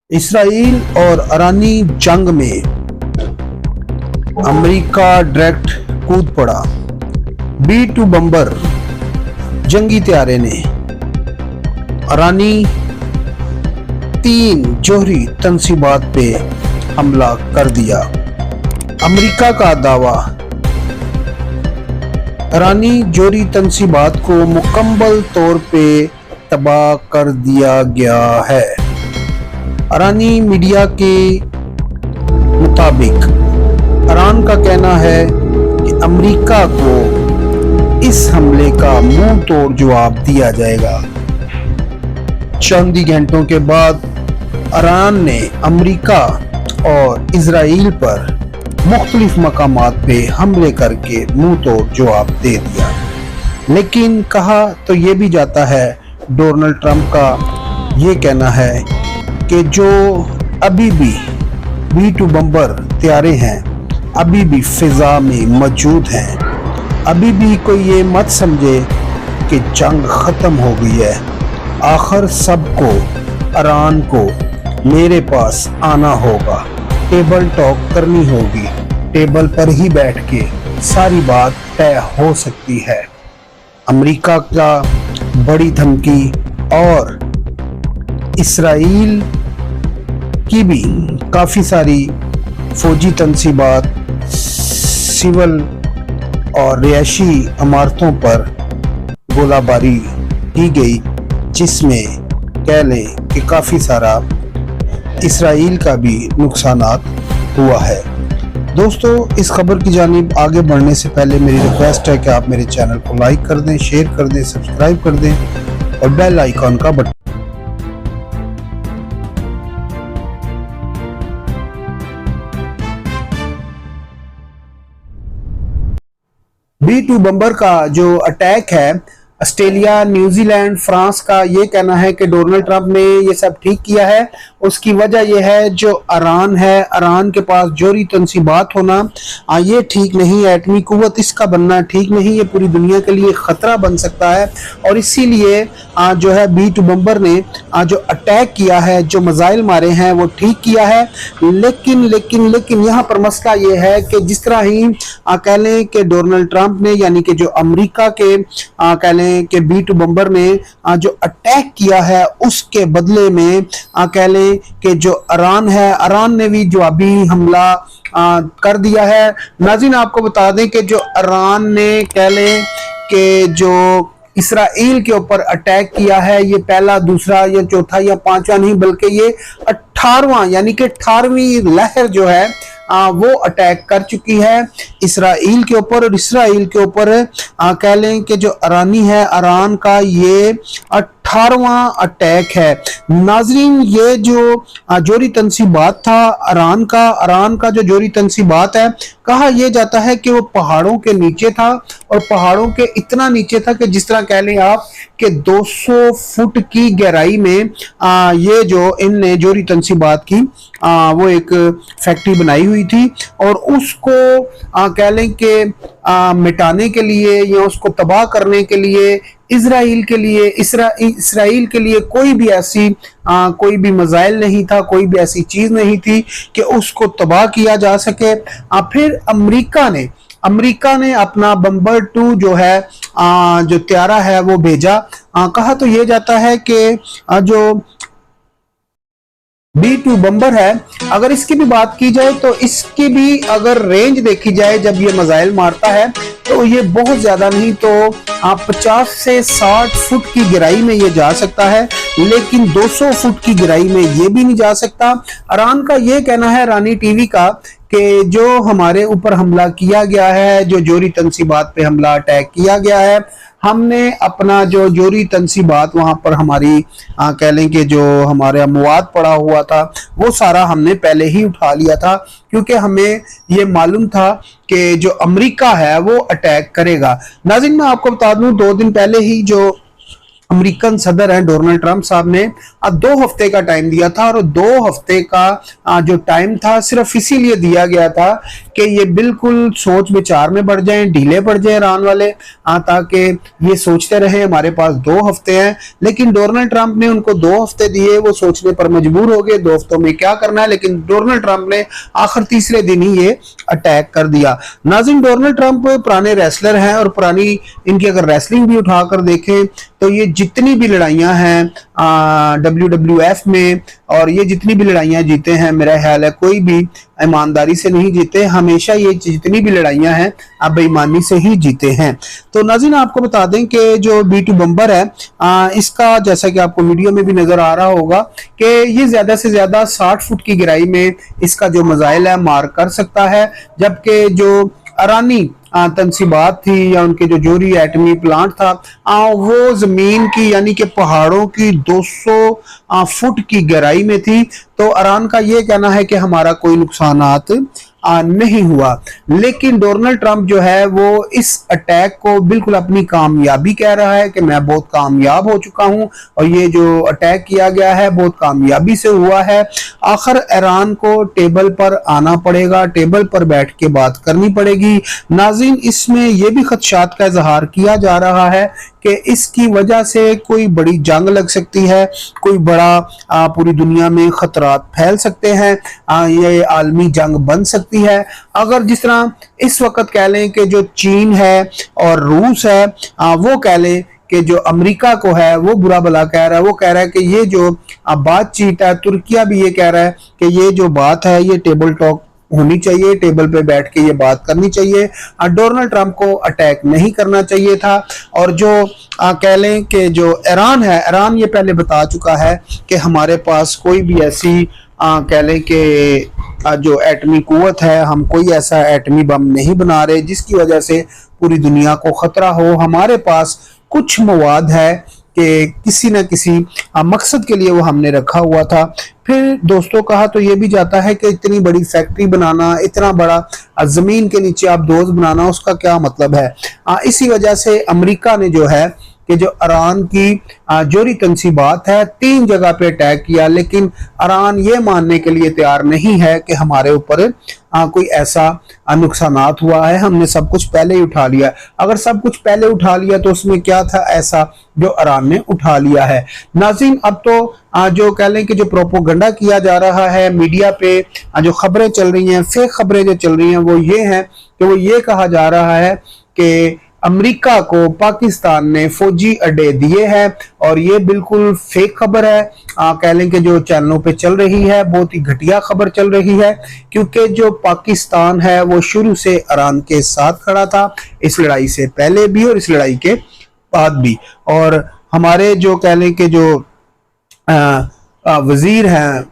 Israel और ईरानी जंग में अमेरिका डायरेक्ट कूद पड़ा। B-2 बम्बर जंगी त्यारे ने ईरानी 3 जोहरी तंसीबात पे हमला कर दिया। अमेरिका का दावा, ईरानी जोहरी तंसीबात को मुकम्मल तौर पे तबाह कर दिया गया है। ईरानी मीडिया के मुताबिक ईरान का कहना है कि अमेरिका को इस हमले का मुंह तोड़ जवाब दिया जाएगा। चंद ही घंटों के बाद ईरान ने अमेरिका और इजराइल पर मुख्तलिफ मकामात पे हमले करके मुंह तोड़ जवाब दे दिया। लेकिन कहा तो ये भी जाता है, डोनाल्ड ट्रंप का ये कहना है कि जो अभी भी B-2 बम्बर त्यारे हैं अभी भी फिजा में मौजूद हैं। अभी भी कोई ये मत समझे कि जंग ख़त्म हो गई है। आखिर सबको ईरान को मेरे पास आना होगा, टेबल टॉक करनी होगी। टेबल पर ही बैठ के सारी बात तय हो सकती है। अमेरिका का बड़ी धमकी और इसराइल की भी काफ़ी सारी फौजी तंसीबात सिविल और रिहायशी इमारतों पर गोलाबारी की गई, जिसमें कह लें कि काफ़ी सारा इसराइल का भी नुकसानात हुआ है। दोस्तों, इस खबर की जानिब आगे बढ़ने से पहले मेरी रिक्वेस्ट है कि आप मेरे चैनल को लाइक कर दें, शेयर कर दें, सब्सक्राइब कर दें और बेल आइकॉन का बटन। B-2 बम्बर का जो अटैक है, ऑस्ट्रेलिया, न्यूजीलैंड, फ्रांस का ये कहना है कि डोनाल्ड ट्रंप ने ये सब ठीक किया है। उसकी वजह यह है जो ईरान है, ईरान के पास जोहरी तंसीबात होना ये ठीक नहीं है। एटमी कुव्वत इसका बनना ठीक नहीं, ये पूरी दुनिया के लिए ख़तरा बन सकता है। और इसीलिए जो है B-2 बम्बर ने जो अटैक किया है, जो मिसाइल मारे हैं, वो ठीक किया है। लेकिन यहाँ पर मसला ये है कि जिस तरह ही कह लें कि डोनाल्ड ट्रंप ने, यानी कि जो अमेरिका के कह लें कि B-2 बम्बर ने जो अटैक किया है, उसके बदले में कह लें कि जो ईरान है, ईरान ने भी जवाबी हमला कर दिया है। नाज़रीन, आपको बता दें कि जो ईरान ने कह लें कि जो इसराइल के ऊपर अटैक किया है, ये पहला, दूसरा या चौथा या पांचवा नहीं, बल्कि ये 18वां यानी कि 18वीं लहर जो है वो अटैक कर चुकी है इसराइल के ऊपर। और इसराइल के ऊपर कह लें कि जो ईरानी है, ईरान का ये 18वां अटैक है। नाजरीन, ये जो जोहरी तंसीबात था ईरान का जो जोहरी तंसीबात है, कहा यह जाता है कि वो पहाड़ों के नीचे था, और पहाड़ों के इतना नीचे था कि जिस तरह कह लें आप कि 200 फुट की गहराई में ये जो इनने जोहरी तंसीबात की वो एक फैक्ट्री बनाई हुई थी। और उसको कह लें कि मिटाने के लिए या उसको तबाह करने के लिए इसराइल के लिए कोई भी मिसाइल नहीं था, कोई भी ऐसी चीज नहीं थी कि उसको तबाह किया जा सके। फिर अमेरिका ने अपना बम्बर 2 जो है जो त्यारा है वो भेजा। कहा तो ये जाता है कि जो B-2 बम्बर है, अगर इसकी भी बात की जाए तो इसकी भी अगर रेंज देखी जाए, जब ये मिसाइल मारता है तो ये बहुत ज्यादा नहीं तो 50 से 60 फुट की गहराई में ये जा सकता है, लेकिन 200 फुट की गहराई में ये भी नहीं जा सकता। ईरान का ये कहना है, ईरानी टीवी का, कि जो हमारे ऊपर हमला किया गया है, जो जोहरी तंसीबात पे हमला अटैक किया गया है, हमने अपना जो जोहरी तंसीबात वहां पर हमारी कह लें कि जो हमारा मवाद पड़ा हुआ था वो सारा हमने पहले ही उठा लिया था, क्योंकि हमें ये मालूम था कि जो अमेरिका है वो अटैक करेगा। नाज़रीन, मैं आपको बता दूं, 2 दिन पहले ही जो अमेरिकन सदर हैं डोनाल्ड ट्रंप साहब ने 2 हफ्ते का टाइम दिया था, और 2 हफ्ते का जो टाइम था सिर्फ इसीलिए दिया गया था कि ये बिल्कुल सोच विचार में बढ़ जाएं, ढीले पड़ जाएं ईरान वाले, ताकि ये सोचते रहे हमारे पास 2 हफ्ते हैं। लेकिन डोनाल्ड ट्रंप ने उनको 2 हफ्ते दिए, वो सोचने पर मजबूर हो गए 2 हफ्तों में क्या करना है। लेकिन डोनाल्ड ट्रंप ने आखिर तीसरे दिन ही ये अटैक कर दिया। नाज़रीन, डोनाल्ड ट्रंप पुराने रेसलर हैं, और पुरानी इनकी अगर रेसलिंग भी उठाकर देखें तो ये जितनी भी लड़ाइयां हैं WWF में, और ये जितनी भी लड़ाइयां जीते हैं, मेरा ख्याल है कोई भी ईमानदारी से नहीं जीते, हमेशा ये जितनी भी लड़ाइयां हैं आप बेईमानी से ही जीते हैं। तो नाज़रीन, आपको बता दें कि जो B2 बम्बर है, इसका जैसा कि आपको वीडियो में भी नजर आ रहा होगा कि ये ज्यादा से ज्यादा 60 फुट की गहराई में इसका जो मिसाइल है मार कर सकता है, जबकि जो ईरानी तंसीबात थी या उनके जो जोरी एटमी प्लांट था, वो जमीन की यानी कि पहाड़ों की 200 फुट की गहराई में थी। तो ईरान का ये कहना है कि हमारा कोई नुकसानात नहीं हुआ। लेकिन डोनाल्ड ट्रंप जो है वो इस अटैक को बिल्कुल अपनी कामयाबी कह रहा है कि मैं बहुत कामयाब हो चुका हूं, और ये जो अटैक किया गया है बहुत कामयाबी से हुआ है। आखिर ईरान को टेबल पर आना पड़ेगा, टेबल पर बैठ के बात करनी पड़ेगी। नाज़रीन, इसमें यह भी खदशात का इजहार किया जा रहा है कि इसकी वजह से कोई बड़ी जंग लग सकती है, कोई बड़ा पूरी दुनिया में खतरात फैल सकते हैं, ये आलमी जंग बन सकती है। अगर जिस तरह इस वक्त कह लें कि जो चीन है और रूस है, वो कह लें कि जो अमेरिका को है वो बुरा भला कह रहा है, वो कह रहा है कि ये जो बातचीत है, तुर्किया भी ये कह रहा है कि ये जो बात है ये टेबल टॉक होनी चाहिए, टेबल पे बैठ के ये बात करनी चाहिए। डोनाल्ड ट्रंप को अटैक नहीं करना चाहिए था। और जो कह लें कि जो ईरान है, ईरान ये पहले बता चुका है कि हमारे पास कोई भी ऐसी कह लें कि जो एटमी कुव्वत है, हम कोई ऐसा एटमी बम नहीं बना रहे जिसकी वजह से पूरी दुनिया को खतरा हो। हमारे पास कुछ मवाद है कि किसी न किसी मकसद के लिए वो हमने रखा हुआ था। फिर दोस्तों कहा तो ये भी जाता है कि इतनी बड़ी फैक्ट्री बनाना, इतना बड़ा जमीन के नीचे आप दोस्त बनाना, उसका क्या मतलब है। इसी वजह से अमेरिका ने जो है कि जो ईरान की जोरी तंसीबात है 3 जगह पे अटैक किया, लेकिन ईरान ये मानने के लिए तैयार नहीं है कि हमारे ऊपर कोई ऐसा नुकसानात हुआ है, हमने सब कुछ पहले ही उठा लिया। अगर सब कुछ पहले उठा लिया तो उसमें क्या था ऐसा जो ईरान ने उठा लिया है। नाज़रीन, अब तो जो कह लें कि जो प्रोपोगंडा किया जा रहा है मीडिया पे, जो खबरें चल रही हैं, फेक खबरें जो चल रही हैं, वो ये हैं कि वो ये कहा जा रहा है कि अमेरिका को पाकिस्तान ने फौजी अड्डे दिए हैं, और ये बिल्कुल फेक खबर है। कह लें कि जो चैनलों पे चल रही है बहुत ही घटिया खबर चल रही है, क्योंकि जो पाकिस्तान है वो शुरू से ईरान के साथ खड़ा था, इस लड़ाई से पहले भी और इस लड़ाई के बाद भी। और हमारे जो कह लें कि जो वजीर हैं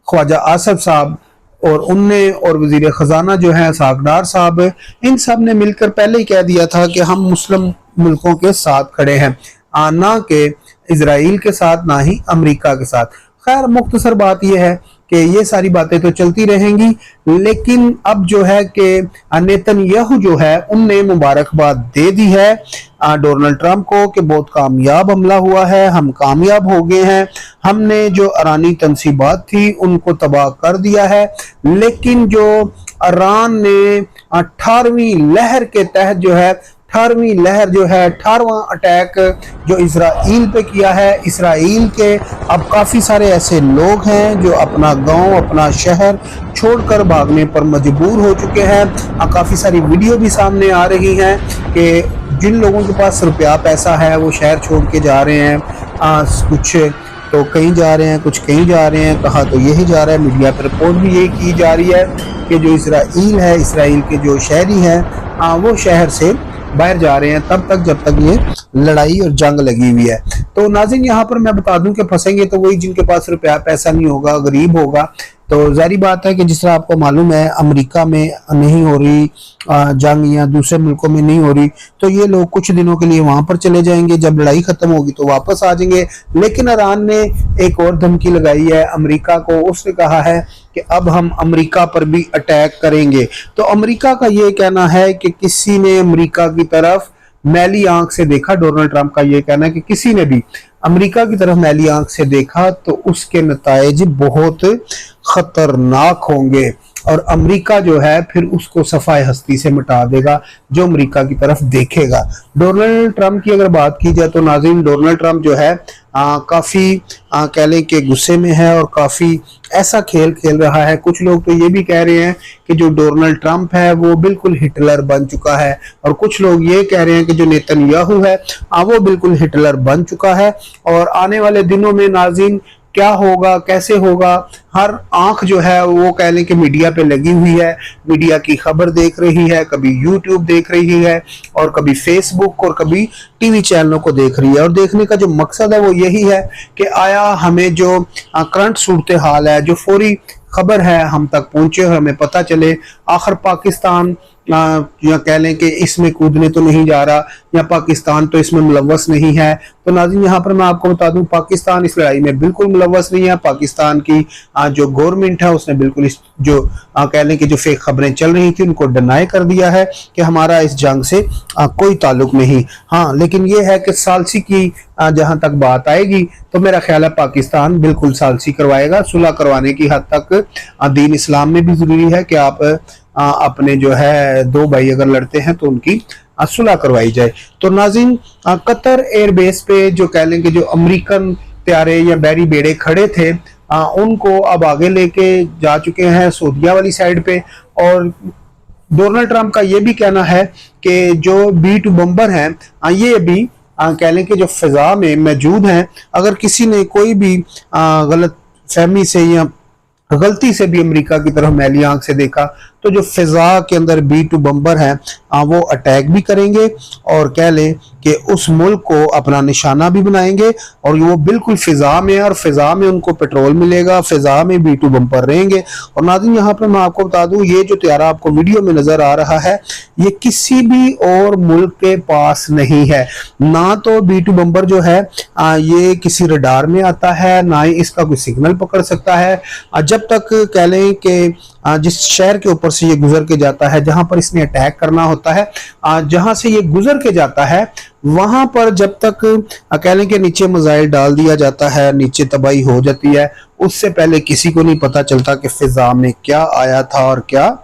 ख्वाजा आसफ साहब, और उनने और वजीर खजाना जो है साकडार साहब, इन सब ने मिलकर पहले ही कह दिया था कि हम मुस्लिम मुल्कों के साथ खड़े हैं, ना कि इजराइल के साथ, ना ही अमेरिका के साथ। खैर, मुख्तसर बात यह है कि ये सारी बातें तो चलती रहेंगी, लेकिन अब जो है कि नेतन्याहू जो है उनने मुबारकबाद दे दी है डोनाल्ड ट्रंप को कि बहुत कामयाब हमला हुआ है, हम कामयाब हो गए हैं, हमने जो ईरानी तंसीबात थी उनको तबाह कर दिया है। लेकिन जो ईरान ने 18वीं लहर के तहत जो है 18वीं लहर जो है 18वां अटैक जो इसराइल पे किया है, इसराइल के अब काफ़ी सारे ऐसे लोग हैं जो अपना गांव, अपना शहर छोड़कर भागने पर मजबूर हो चुके हैं। काफ़ी सारी वीडियो भी सामने आ रही हैं कि जिन लोगों के पास रुपया पैसा है वो शहर छोड़ के जा रहे हैं, कुछ तो कहीं जा रहे हैं, कुछ कहीं जा रहे हैं, कहा तो यही जा रहा है। मीडिया पर रिपोर्ट भी यही की जा रही है कि जो इसराइल है, इसराइल के जो शहरी हैं वो शहर से बाहर जा रहे हैं तब तक जब तक ये लड़ाई और जंग लगी हुई है। तो नाज़रीन, यहाँ पर मैं बता दूं कि फंसेंगे तो वही जिनके पास रुपया पैसा नहीं होगा, गरीब होगा। तो जारी बात है कि जिस तरह आपको मालूम है अमेरिका में नहीं हो रही जंग या दूसरे मुल्कों में नहीं हो रही, तो ये लोग कुछ दिनों के लिए वहां पर चले जाएंगे, जब लड़ाई खत्म होगी तो वापस आ जाएंगे। लेकिन ईरान ने एक और धमकी लगाई है अमेरिका को, उसने कहा है कि अब हम अमेरिका पर भी अटैक करेंगे। तो अमेरिका का ये कहना है कि किसी ने अमेरिका की तरफ मैली आंख से देखा। डोनाल्ड ट्रंप का ये कहना है कि किसी ने भी अमेरिका की तरफ मैली आंख से देखा तो उसके नताइज बहुत खतरनाक होंगे और अमेरिका जो है फिर उसको सफाए हस्ती से मिटा देगा जो अमेरिका की तरफ देखेगा। डोनाल्ड ट्रंप की अगर बात की जाए तो नाज़रीन, डोनाल्ड ट्रंप जो है काफी कह लें कि गुस्से में है और काफी ऐसा खेल खेल रहा है। कुछ लोग तो ये भी कह रहे हैं कि जो डोनाल्ड ट्रंप है वो बिल्कुल हिटलर बन चुका है और कुछ लोग ये कह रहे हैं कि जो नेतन्याहू है वो बिल्कुल हिटलर बन चुका है। और आने वाले दिनों में नाज़रीन क्या होगा, कैसे होगा, हर आंख जो है वो कह लें कि मीडिया पे लगी हुई है, मीडिया की खबर देख रही है, कभी यूट्यूब देख रही है और कभी फेसबुक और कभी टीवी चैनलों को देख रही है। और देखने का जो मकसद है वो यही है कि आया हमें जो करंट सूरत हाल है, जो फौरी खबर है हम तक पहुंचे और हमें पता चले आखिर पाकिस्तान या कह लें कि इसमें कूदने तो नहीं जा रहा या पाकिस्तान तो इसमें मुलव्वस नहीं है। तो नाज़रीन यहाँ पर मैं आपको बता दूं पाकिस्तान इस लड़ाई में बिल्कुल मुलव्वस नहीं है। पाकिस्तान की जो गवर्नमेंट है उसने बिल्कुल इस जो कह लें कि जो फेक खबरें चल रही थी उनको डिनाई कर दिया है कि हमारा इस जंग से कोई ताल्लुक नहीं। हाँ, लेकिन ये है कि सालसी की जहां तक बात आएगी तो मेरा ख्याल है पाकिस्तान बिल्कुल सालसी करवाएगा। सुलह करवाने की हद तक दीन इस्लाम में भी जरूरी है कि आप अपने जो है दो भाई अगर लड़ते हैं तो उनकी सुलह करवाई जाए। तो नाज़रीन, कतर एयरबेस पे जो कह लें कि जो अमेरिकन त्यारे या बैरी बेड़े खड़े थे उनको अब आगे लेके जा चुके हैं सऊदीया वाली साइड पे। और डोनाल्ड ट्रंप का ये भी कहना है कि जो B2 बम्बर हैं ये भी कह लें कि जो फिजा में मौजूद हैं, अगर किसी ने कोई भी गलत फहमी से या गलती से भी अमेरिका की तरफ मैली आंख से देखा तो जो फिजा के अंदर B2 बम्बर हैं वो अटैक भी करेंगे और कह लें कि उस मुल्क को अपना निशाना भी बनाएंगे और वो बिल्कुल फिजा में है और फिजा में उनको पेट्रोल मिलेगा, फिजा में B2 बम्पर रहेंगे। और नाज़रीन यहाँ पर मैं आपको बता दूं ये जो त्यारा आपको वीडियो में नजर आ रहा है ये किसी भी और मुल्क के पास नहीं है। ना तो B2 बम्पर जो है ये किसी रडार में आता है, ना ही इसका कोई सिग्नल पकड़ सकता है। जब तक कह लें कि जिस शहर के ऊपर से ये गुजर के जाता है, जहां पर इसने अटैक करना होता है, जहां से ये गुजर के जाता है वहां पर जब तक कह लें कि नीचे मिसाइल डाल दिया जाता है, नीचे तबाही हो जाती है, उससे पहले किसी को नहीं पता चलता कि फिजा में क्या आया था और क्या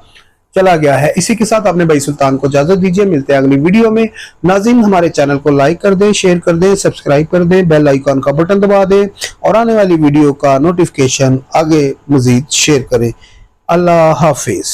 चला गया है। इसी के साथ अपने भाई सुल्तान को इजाजत दीजिए, मिलते हैं अगली वीडियो में। नाज़रीन, हमारे चैनल को लाइक कर दें, शेयर कर दें, सब्सक्राइब कर दें, बेल आइकॉन का बटन दबा दें और आने वाली वीडियो का नोटिफिकेशन आगे मजीद शेयर करें। अल्लाह हाफिज।